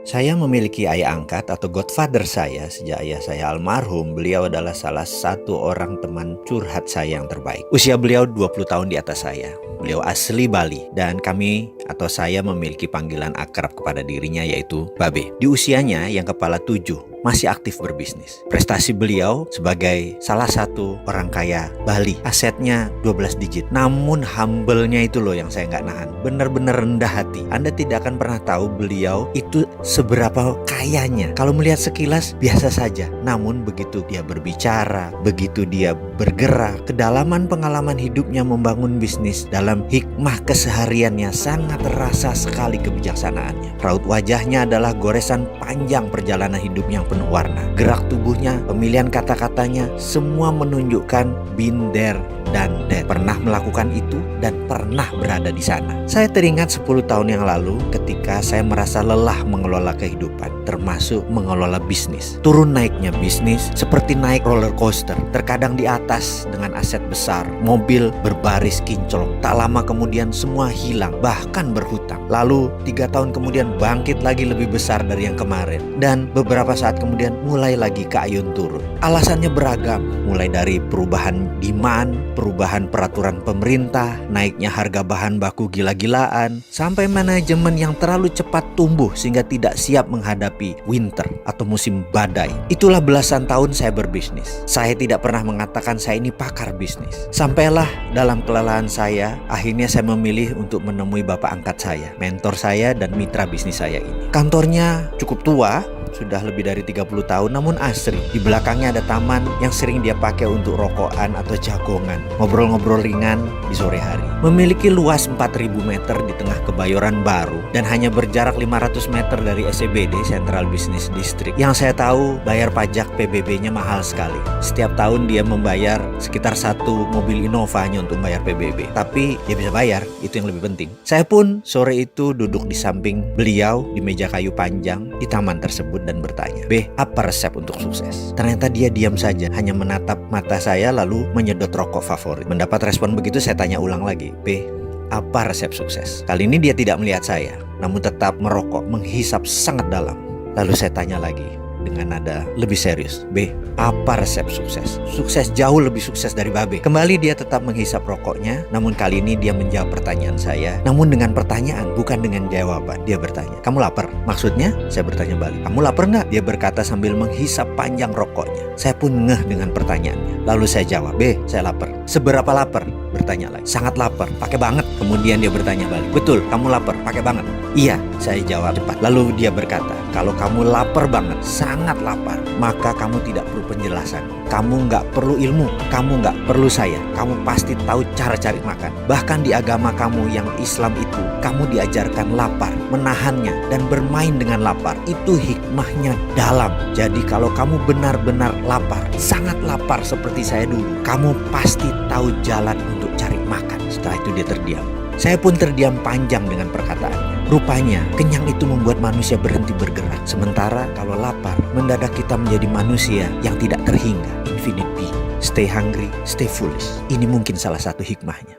Saya memiliki ayah angkat atau godfather saya sejak ayah saya almarhum. Beliau adalah salah satu orang teman curhat saya yang terbaik. Usia beliau 20 tahun di atas saya. Beliau asli Bali dan kami atau saya memiliki panggilan akrab kepada dirinya yaitu Babe. Di usianya yang kepala 7 masih aktif berbisnis. Prestasi beliau sebagai salah satu orang kaya Bali. Asetnya 12 digit. Namun humble-nya itu loh yang saya nggak nahan. Benar-benar rendah hati. Anda tidak akan pernah tahu beliau itu seberapa kayanya. Kalau melihat sekilas biasa saja. Namun begitu dia berbicara, begitu dia bergerak, kedalaman pengalaman hidupnya membangun bisnis, dalam hikmah kesehariannya sangat terasa sekali kebijaksanaannya. Raut wajahnya adalah goresan panjang perjalanan hidup yang penuh warna. Gerak tubuhnya, pemilihan kata-katanya, semua menunjukkan been there dan that. Pernah melakukan itu dan pernah berada di sana. Saya teringat 10 tahun yang lalu ketika saya merasa lelah mengelola kehidupan, termasuk mengelola bisnis. Turun naiknya bisnis seperti naik roller coaster. Terkadang di atas dengan aset besar, mobil berbaris kinclong. Tak lama kemudian semua hilang, bahkan berhutang. Lalu 3 tahun kemudian bangkit lagi lebih besar dari yang kemarin. Dan beberapa saat kemudian mulai lagi ke ayun turun. Alasannya beragam, mulai dari perubahan demand, perubahan peraturan pemerintah, naiknya harga bahan baku gila-gilaan, sampai manajemen yang terlalu cepat tumbuh sehingga tidak siap menghadapi winter atau musim badai. Itulah belasan tahun saya berbisnis. Saya tidak pernah mengatakan saya ini pakar bisnis. Sampailah dalam kelelahan saya, akhirnya saya memilih untuk menemui bapak angkat saya, mentor saya dan mitra bisnis saya ini. Kantornya cukup tua, sudah lebih dari 30 tahun namun asri. Di belakangnya ada taman yang sering dia pakai untuk rokokan atau jagongan, ngobrol-ngobrol ringan di sore hari. Memiliki luas 4.000 meter di tengah Kebayoran Baru dan hanya berjarak 500 meter dari SCBD Central Business District. Yang saya tahu bayar pajak PBB-nya mahal sekali. Setiap tahun dia membayar sekitar 1 mobil Innova hanya untuk bayar PBB. Tapi dia bisa bayar, itu yang lebih penting. Saya pun sore itu duduk di samping beliau di meja kayu panjang di taman tersebut dan bertanya, "Be, apa resep untuk sukses?" Ternyata dia diam saja, hanya menatap mata saya lalu menyedot rokok favorit. Mendapat respon begitu, saya tanya ulang lagi, "Be, apa resep sukses?" Kali ini dia tidak melihat saya, namun tetap merokok, menghisap sangat dalam. Lalu saya tanya lagi dengan nada lebih serius, "Be, apa resep sukses?" Sukses jauh lebih sukses dari Babe. Kembali dia tetap menghisap rokoknya, namun kali ini dia menjawab pertanyaan saya. Namun dengan pertanyaan, bukan dengan jawaban. Dia bertanya, "Kamu lapar?" Maksudnya? Saya bertanya balik, "Kamu lapar nggak?" Dia berkata sambil menghisap panjang rokoknya. Saya pun ngeh dengan pertanyaannya. Lalu saya jawab, "Be, saya lapar." "Seberapa lapar?" Bertanya lagi. "Sangat lapar, pakai banget." Kemudian dia bertanya balik, "Betul, kamu lapar, pakai banget?" "Iya," saya jawab cepat. Lalu dia berkata, "Kalau kamu lapar banget, sangat lapar, maka kamu tidak perlu penjelasan. Kamu nggak perlu ilmu, kamu nggak perlu saya. Kamu pasti tahu cara cari makan. Bahkan di agama kamu yang Islam itu, kamu diajarkan lapar, menahannya, dan bermain dengan lapar. Itu hikmahnya dalam. Jadi kalau kamu benar-benar lapar, sangat lapar seperti saya dulu, kamu pasti tahu jalan untuk cari makan." Setelah itu dia terdiam. Saya pun terdiam panjang dengan perkataannya. Rupanya kenyang itu membuat manusia berhenti bergerak. Sementara kalau lapar, mendadak kita menjadi manusia yang tidak terhingga. Infinite being. Stay hungry, stay foolish. Ini mungkin salah satu hikmahnya.